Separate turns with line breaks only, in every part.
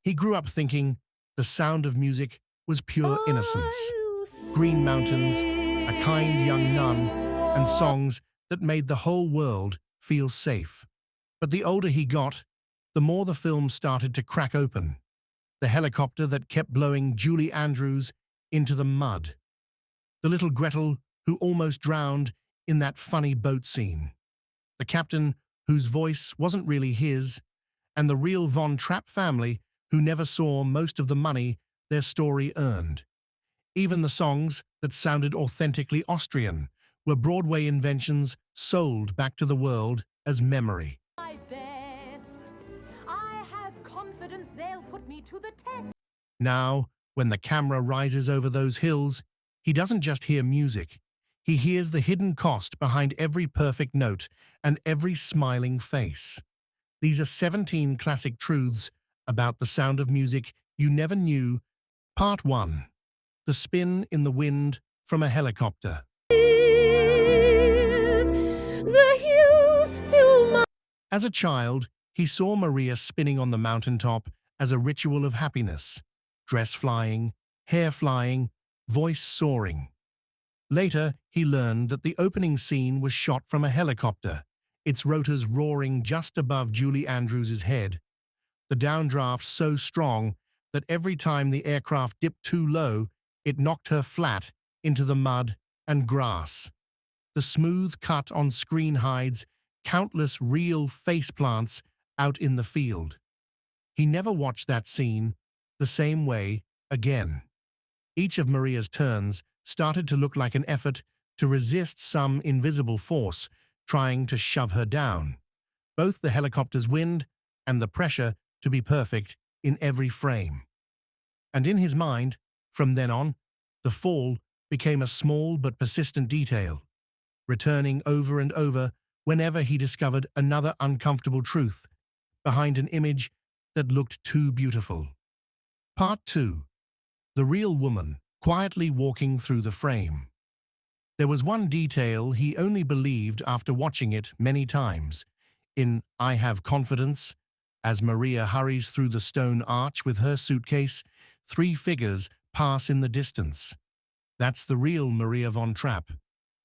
He grew up thinking the sound of music was pure innocence.
I'll
Green mountains, a kind young nun, and
sing.
songs that made the whole world feel safe. But the older he got, the more the film started to crack open. The helicopter that kept blowing Julie Andrews into the mud. The little Gretel who almost drowned in that funny boat scene. The captain whose voice wasn't really his, and the real Von Trapp family who never saw most of the money their story earned. Even the songs that sounded authentically Austrian were Broadway inventions sold back to the world as memory.
My best. I have confidence they'll put me to the test.
Now, when the camera rises over those hills, he doesn't just hear music. He hears the hidden cost behind every perfect note and every smiling face. These are 17 classic truths about the sound of music you never knew. Part 1. The spin in the wind from a helicopter.
The hills fill my
As a child, he saw Maria spinning on the mountaintop as a ritual of happiness. Dress flying, hair flying, voice soaring. Later, he learned that the opening scene was shot from a helicopter, its rotors roaring just above Julie Andrews' head. The downdraft so strong that every time the aircraft dipped too low, it knocked her flat into the mud and grass. The smooth cut on screen hides countless real faceplants out in the field. He never watched that scene the same way again. Each of Maria's turns started to look like an effort to resist some invisible force trying to shove her down. Both the helicopter's wind and the pressure to be perfect in every frame. And in his mind, from then on, the fall became a small but persistent detail, returning over and over whenever he discovered another uncomfortable truth behind an image that looked too beautiful. Part 2. The real woman quietly walking through the frame. There was one detail he only believed after watching it many times. In I Have Confidence, as Maria hurries through the stone arch with her suitcase, 3 figures pass in the distance. That's the real Maria Von Trapp,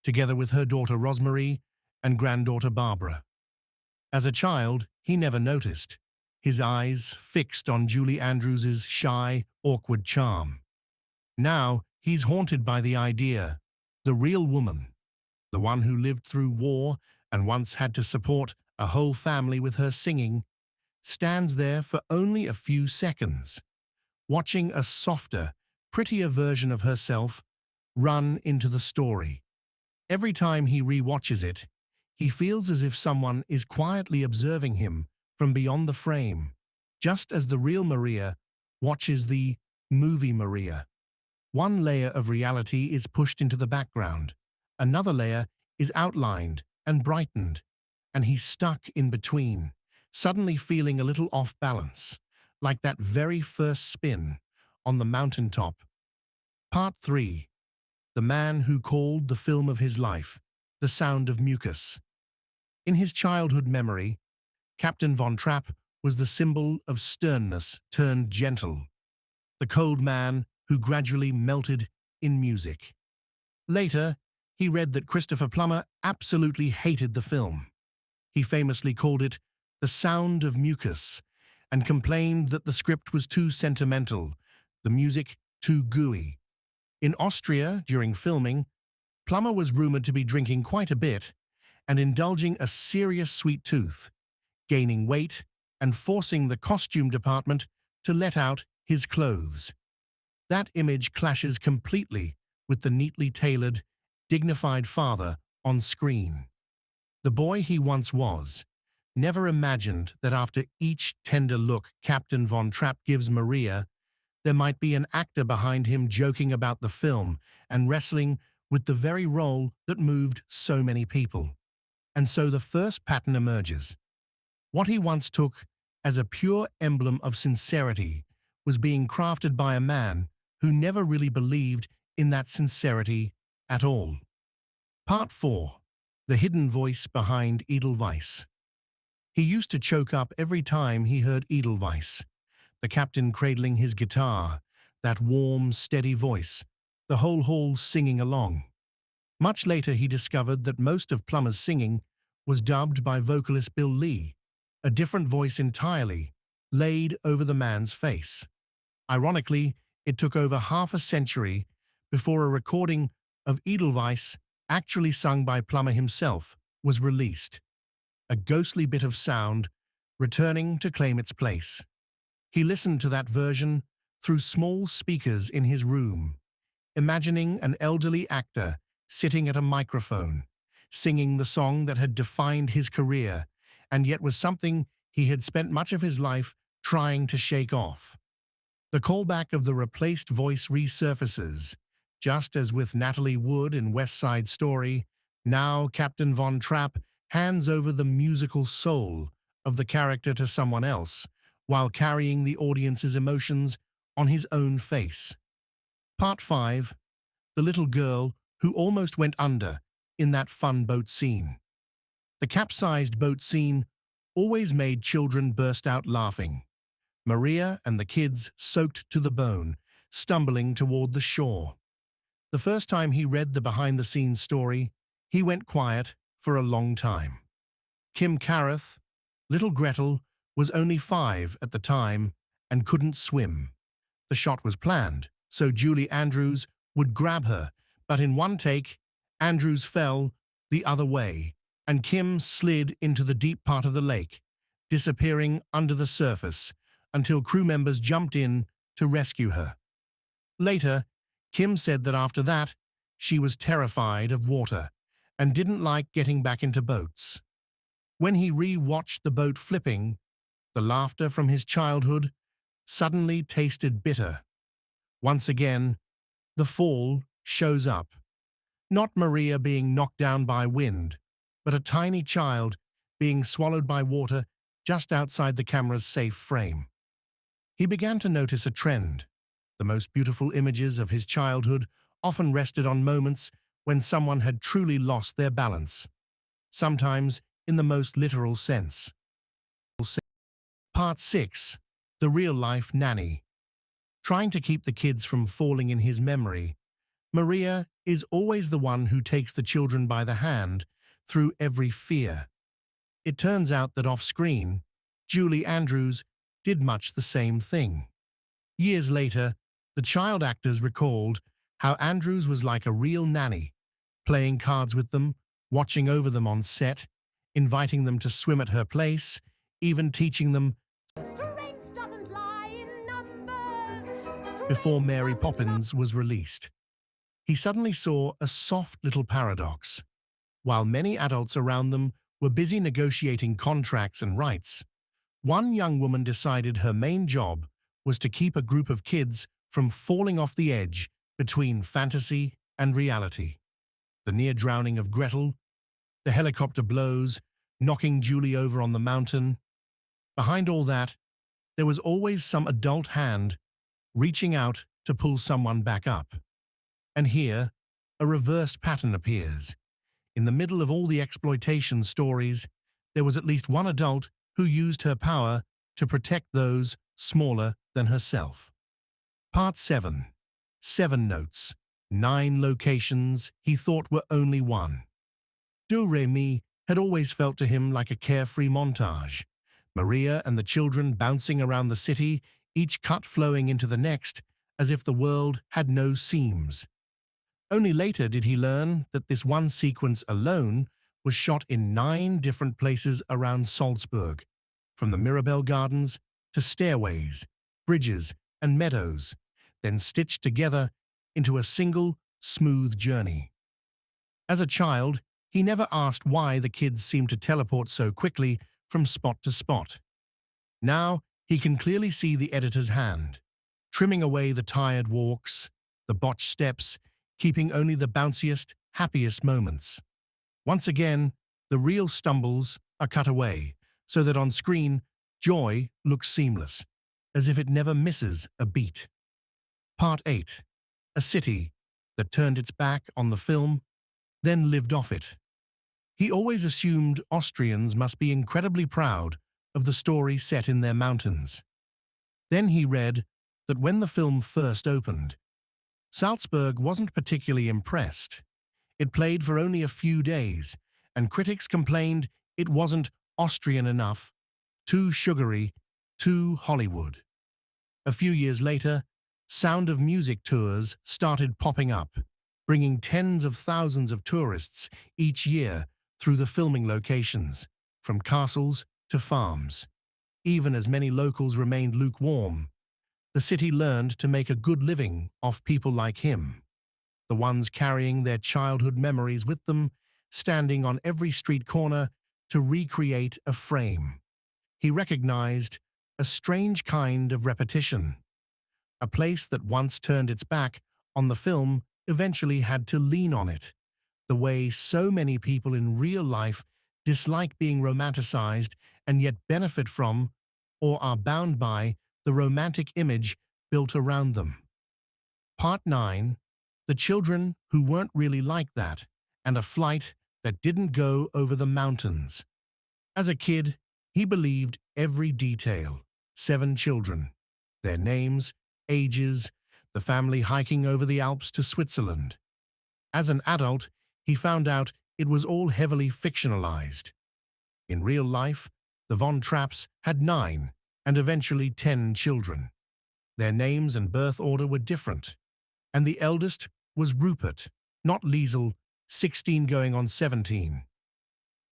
together with her daughter Rosemary and granddaughter Barbara. As a child, he never noticed, his eyes fixed on Julie Andrews' shy, awkward charm. Now, he's haunted by the idea, the real woman, the one who lived through war and once had to support a whole family with her singing, stands there for only a few seconds, watching a softer, prettier version of herself run into the story. Every time he re-watches it, he feels as if someone is quietly observing him from beyond the frame, just as the real Maria watches the movie Maria. One layer of reality is pushed into the background, another layer is outlined and brightened, and he's stuck in between, suddenly feeling a little off balance, like that very first spin on the mountaintop. Part 3. The man who called the film of his life, The Sound of Mucus. In his childhood memory, Captain Von Trapp was the symbol of sternness turned gentle, the cold man who gradually melted in music. Later, he read that Christopher Plummer absolutely hated the film. He famously called it The Sound of Mucus and complained that the script was too sentimental, the music too gooey. In Austria, during filming, Plummer was rumored to be drinking quite a bit and indulging a serious sweet tooth, gaining weight and forcing the costume department to let out his clothes. That image clashes completely with the neatly tailored, dignified father on screen. The boy he once was never imagined that after each tender look Captain Von Trapp gives Maria, there might be an actor behind him joking about the film and wrestling with the very role that moved so many people. And so the first pattern emerges. What he once took as a pure emblem of sincerity was being crafted by a man who never really believed in that sincerity at all. Part 4. The hidden voice behind Edelweiss. He used to choke up every time he heard Edelweiss, the captain cradling his guitar, that warm, steady voice, the whole hall singing along. Much later he discovered that most of Plummer's singing was dubbed by vocalist Bill Lee, a different voice entirely, laid over the man's face. Ironically, it took over half a century before a recording of Edelweiss, actually sung by Plummer himself, was released, a ghostly bit of sound returning to claim its place. He listened to that version through small speakers in his room, imagining an elderly actor sitting at a microphone, singing the song that had defined his career, and yet was something he had spent much of his life trying to shake off. The callback of the replaced voice resurfaces, just as with Natalie Wood in West Side Story. Now Captain Von Trapp hands over the musical soul of the character to someone else, while carrying the audience's emotions on his own face. Part 5. The little girl who almost went under in that fun boat scene. The capsized boat scene always made children burst out laughing. Maria and the kids soaked to the bone, stumbling toward the shore. The first time he read the behind-the-scenes story, he went quiet for a long time. Kim Carruth, little Gretel, was only 5 at the time and couldn't swim. The shot was planned, so Julie Andrews would grab her, but in one take, Andrews fell the other way, and Kim slid into the deep part of the lake, disappearing under the surface until crew members jumped in to rescue her. Later, Kim said that after that, she was terrified of water and didn't like getting back into boats. When he re-watched the boat flipping, the laughter from his childhood suddenly tasted bitter. Once again, the fall shows up. Not Maria being knocked down by wind, but a tiny child being swallowed by water just outside the camera's safe frame. He began to notice a trend. The most beautiful images of his childhood often rested on moments when someone had truly lost their balance, sometimes in the most literal sense. Part 6. The Real-Life Nanny. Trying to keep the kids from falling in his memory, Maria is always the one who takes the children by the hand through every fear. It turns out that off-screen, Julie Andrews did much the same thing. Years later, the child actors recalled how Andrews was like a real nanny, playing cards with them, watching over them on set, inviting them to swim at her place, even teaching them.
Strength doesn't lie in numbers.
Before Mary Poppins was released, he suddenly saw a soft little paradox. While many adults around them were busy negotiating contracts and rights, one young woman decided her main job was to keep a group of kids from falling off the edge between fantasy and reality. The near drowning of Gretel, the helicopter blows, knocking Julie over on the mountain. Behind all that, there was always some adult hand reaching out to pull someone back up. And here, a reversed pattern appears. In the middle of all the exploitation stories, there was at least one adult who used her power to protect those smaller than herself. Part 7. 7 notes, 9 locations he thought were only one. Do Re Mi had always felt to him like a carefree montage. Maria and the children bouncing around the city, each cut flowing into the next, as if the world had no seams. Only later did he learn that this one sequence alone was shot in 9 different places around Salzburg, from the Mirabelle Gardens to stairways, bridges, and meadows, then stitched together into a single, smooth journey. As a child, he never asked why the kids seemed to teleport so quickly from spot to spot. Now, he can clearly see the editor's hand, trimming away the tired walks, the botched steps, keeping only the bounciest, happiest moments. Once again, the real stumbles are cut away, so that on screen, joy looks seamless, as if it never misses a beat. Part 8. A city that turned its back on the film, then lived off it. He always assumed Austrians must be incredibly proud of the story set in their mountains. Then he read that when the film first opened, Salzburg wasn't particularly impressed. It played for only a few days, and critics complained it wasn't Austrian enough, too sugary, too Hollywood. A few years later, Sound of Music tours started popping up, bringing tens of thousands of tourists each year through the filming locations, from castles to farms. Even as many locals remained lukewarm, the city learned to make a good living off people like him, the ones carrying their childhood memories with them, standing on every street corner to recreate a frame. He recognized a strange kind of repetition. A place that once turned its back on the film eventually had to lean on it, the way so many people in real life dislike being romanticized and yet benefit from, or are bound by, the romantic image built around them. Part 9. The Children Who Weren't Really Like That, and a Flight That Didn't Go Over the Mountains. As a kid, he believed every detail. 7 children, their names, ages, the family hiking over the Alps to Switzerland. As an adult, he found out it was all heavily fictionalized. In real life, the Von Trapps had 9 and eventually 10 children. Their names and birth order were different, and the eldest was Rupert, not Liesel, 16 going on 17.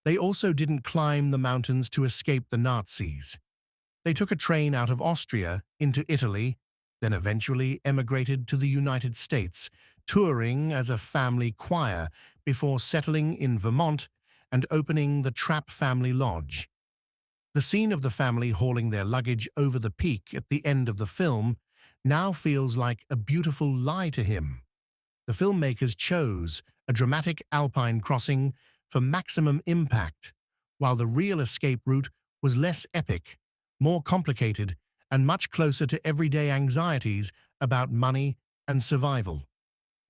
They also didn't climb the mountains to escape the Nazis. They took a train out of Austria into Italy, then eventually emigrated to the United States, touring as a family choir before settling in Vermont and opening the Trapp Family Lodge. The scene of the family hauling their luggage over the peak at the end of the film now feels like a beautiful lie to him. The filmmakers chose a dramatic alpine crossing for maximum impact, while the real escape route was less epic, more complicated, and much closer to everyday anxieties about money and survival.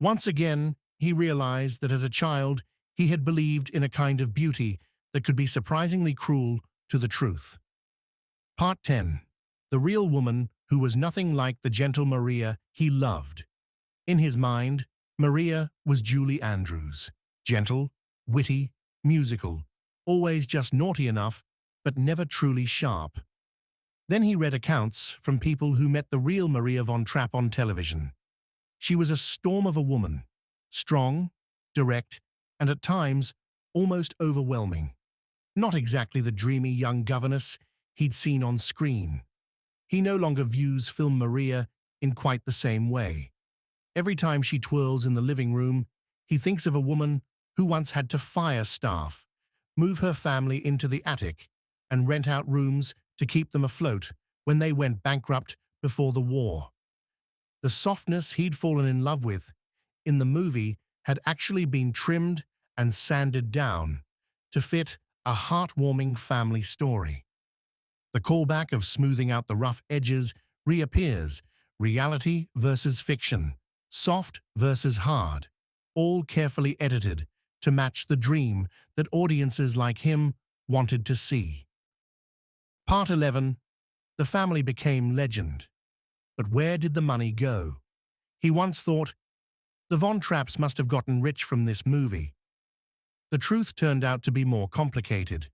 Once again, he realized that as a child, he had believed in a kind of beauty that could be surprisingly cruel to the truth. Part 10. The Real Woman Who Was Nothing Like the Gentle Maria He Loved. In his mind, Maria was Julie Andrews, gentle, witty, musical, always just naughty enough, but never truly sharp. Then he read accounts from people who met the real Maria von Trapp on television. She was a storm of a woman, strong, direct, and at times almost overwhelming. Not exactly the dreamy young governess he'd seen on screen. He no longer views film Maria in quite the same way. Every time she twirls in the living room, he thinks of a woman who once had to fire staff, move her family into the attic, and rent out rooms to keep them afloat when they went bankrupt before the war. The softness he'd fallen in love with in the movie had actually been trimmed and sanded down to fit a heartwarming family story. The callback of smoothing out the rough edges reappears, reality versus fiction, soft versus hard, all carefully edited to match the dream that audiences like him wanted to see. Part 11. The family became legend. But where did the money go? He once thought, the Von Trapps must have gotten rich from this movie. The truth turned out to be more complicated.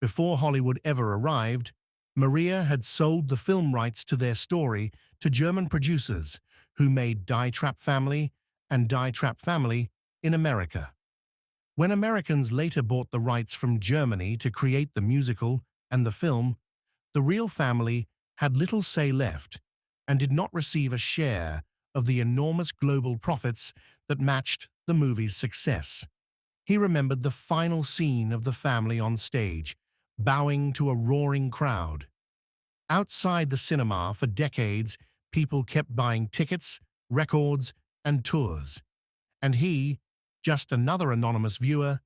Before Hollywood ever arrived, Maria had sold the film rights to their story to German producers who made Die Trapp Family and Die Trapp Family in America. When Americans later bought the rights from Germany to create the musical and the film, the real family had little say left and did not receive a share of the enormous global profits that matched the movie's success. He remembered the final scene of the family on stage, bowing to a roaring crowd. Outside the cinema for decades, people kept buying tickets, records, and tours. And he, just another anonymous viewer,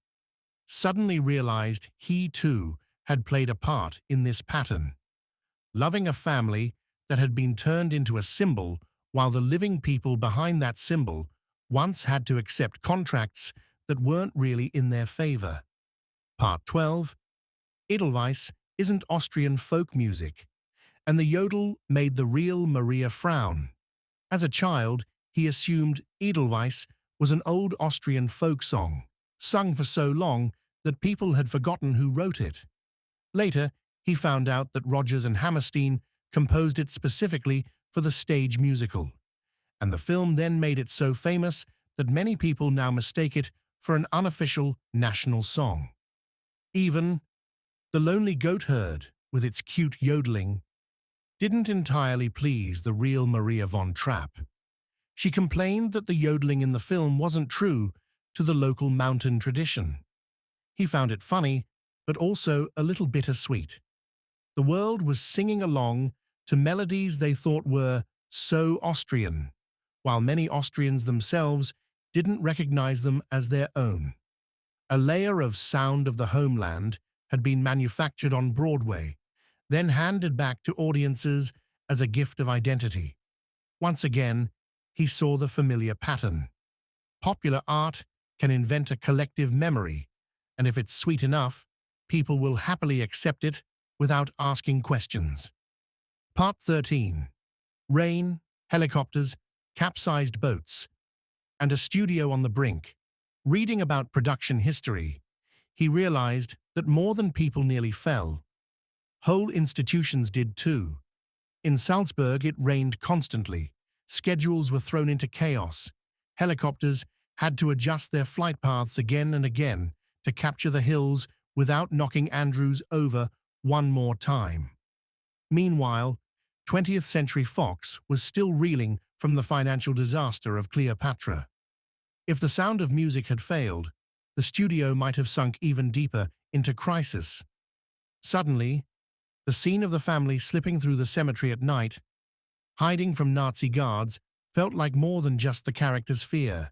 suddenly realized he too had played a part in this pattern. Loving a family that had been turned into a symbol while the living people behind that symbol once had to accept contracts that weren't really in their favor. Part 12. Edelweiss isn't Austrian folk music, and the yodel made the real Maria frown. As a child, he assumed Edelweiss was an old Austrian folk song, sung for so long that people had forgotten who wrote it. Later, he found out that Rodgers and Hammerstein composed it specifically for the stage musical, and the film then made it so famous that many people now mistake it for an unofficial national song. Even The Lonely Goat Herd, with its cute yodeling, didn't entirely please the real Maria von Trapp. She complained that the yodeling in the film wasn't true to the local mountain tradition. He found it funny, but also a little bittersweet. The world was singing along to melodies they thought were so Austrian, while many Austrians themselves didn't recognize them as their own. A layer of sound of the homeland had been manufactured on Broadway, then handed back to audiences as a gift of identity. Once again, he saw the familiar pattern. Popular art can invent a collective memory, and if it's sweet enough, people will happily accept it without asking questions. Part 13. Rain, helicopters, capsized boats, and a studio on the brink. Reading about production history, he realized that more than people nearly fell, whole institutions did too. In Salzburg, it rained constantly. Schedules were thrown into chaos. Helicopters had to adjust their flight paths again and again to capture the hills without knocking Andrews over one more time. Meanwhile, 20th Century Fox was still reeling from the financial disaster of Cleopatra. If The Sound of Music had failed, the studio might have sunk even deeper into crisis. Suddenly, the scene of the family slipping through the cemetery at night, hiding from Nazi guards, felt like more than just the character's fear.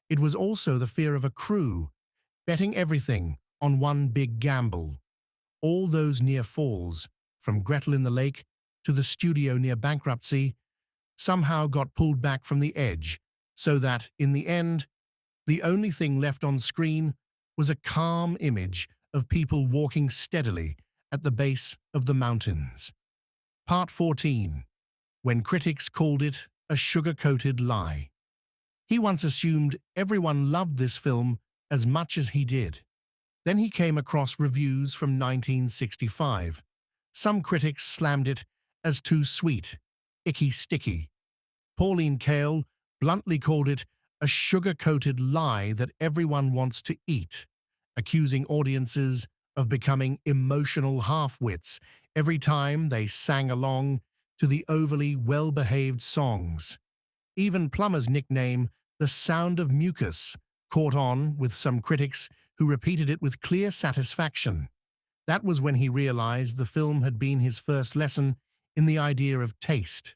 It was also the fear of a crew, betting everything on one big gamble. All those near falls, from Gretel in the Lake to the studio near bankruptcy, somehow got pulled back from the edge, so that, in the end, the only thing left on screen was a calm image of people walking steadily at the base of the mountains. Part 14. When critics called it a sugar-coated lie. He once assumed everyone loved this film as much as he did. Then he came across reviews from 1965. Some critics slammed it as too sweet, icky sticky. Pauline Kael bluntly called it a sugar-coated lie that everyone wants to eat, accusing audiences of becoming emotional half-wits every time they sang along to the overly well-behaved songs. Even Plummer's nickname, The Sound of Mucus, caught on with some critics who repeated it with clear satisfaction. That was when he realized the film had been his first lesson in the idea of taste.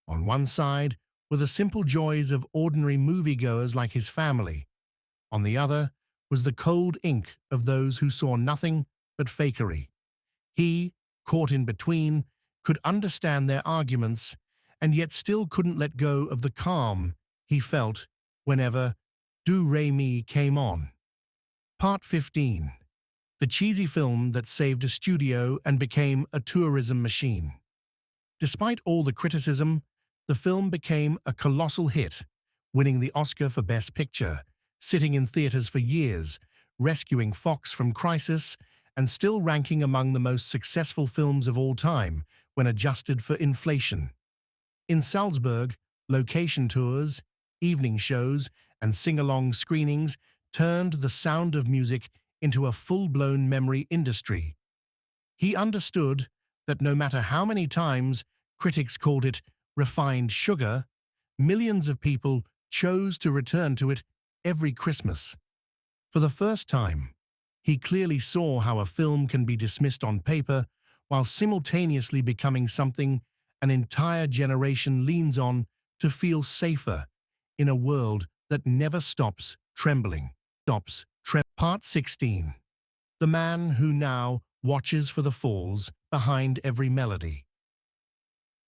On one side were the simple joys of ordinary moviegoers like his family. On the other was the cold ink of those who saw nothing but fakery. He, caught in between, could understand their arguments and yet still couldn't let go of the calm he felt whenever Do Re Mi came on. Part 15. The cheesy film that saved a studio and became a tourism machine. Despite all the criticism, the film became a colossal hit, winning the Oscar for Best Picture, sitting in theaters for years, rescuing Fox from crisis, and still ranking among the most successful films of all time when adjusted for inflation. In Salzburg, location tours, evening shows, and sing-along screenings turned The Sound of Music into a full-blown memory industry. He understood that no matter how many times critics called it refined sugar, millions of people chose to return to it every Christmas. For the first time, he clearly saw how a film can be dismissed on paper while simultaneously becoming something an entire generation leans on to feel safer in a world that never stops trembling. Part 16. The man who now watches for the falls behind every melody.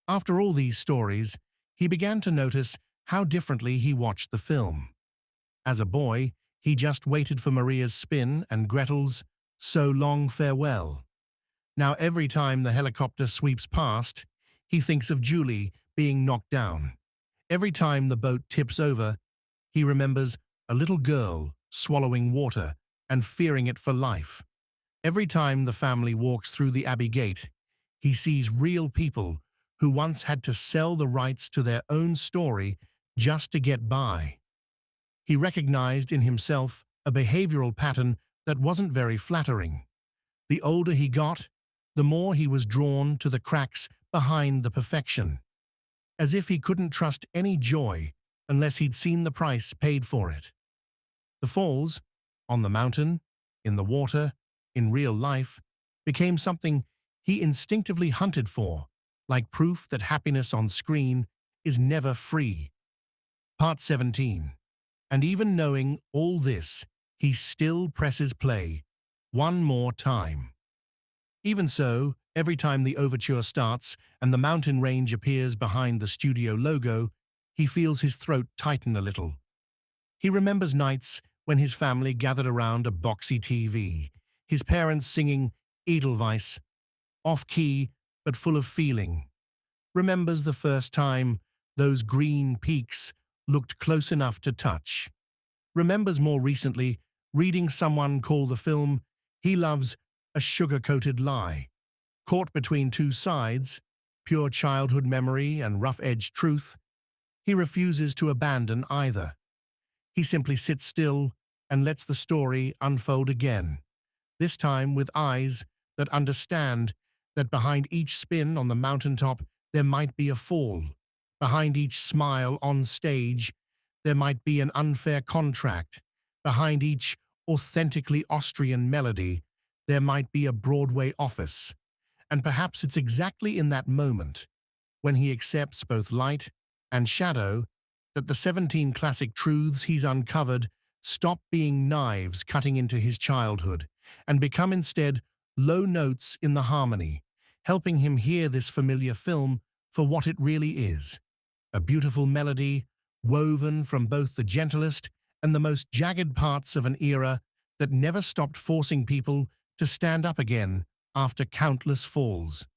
After all these stories, he began to notice how differently he watched the film. As a boy, he just waited for Maria's spin and Gretel's So Long Farewell. Now every time the helicopter sweeps past, he thinks of Julie being knocked down. Every time the boat tips over, he remembers a little girl swallowing water and fearing it for life. Every time the family walks through the Abbey Gate, he sees real people who once had to sell the rights to their own story just to get by. He recognized in himself a behavioral pattern that wasn't very flattering. The older he got, the more he was drawn to the cracks behind the perfection, as if he couldn't trust any joy unless he'd seen the price paid for it. The falls, on the mountain, in the water, in real life, became something he instinctively hunted for, like proof that happiness on screen is never free. Part 17. And even knowing all this, he still presses play, one more time. Even so, every time the overture starts and the mountain range appears behind the studio logo, he feels his throat tighten a little. He remembers nights when his family gathered around a boxy TV, his parents singing Edelweiss, off-key but full of feeling. Remembers the first time those green peaks looked close enough to touch. Remembers more recently reading someone call the film he loves a sugar-coated lie. Caught between two sides, pure childhood memory and rough-edged truth, he refuses to abandon either. He simply sits still and lets the story unfold again, this time with eyes that understand that behind each spin on the mountaintop there might be a fall. Behind each smile on stage, there might be an unfair contract. Behind each authentically Austrian melody, there might be a Broadway office. And perhaps it's exactly in that moment, when he accepts both light and shadow, that the 17 classic truths he's uncovered stop being knives cutting into his childhood and become instead low notes in the harmony, helping him hear this familiar film for what it really is. A beautiful melody, woven from both the gentlest and the most jagged parts of an era that never stopped forcing people to stand up again after countless falls.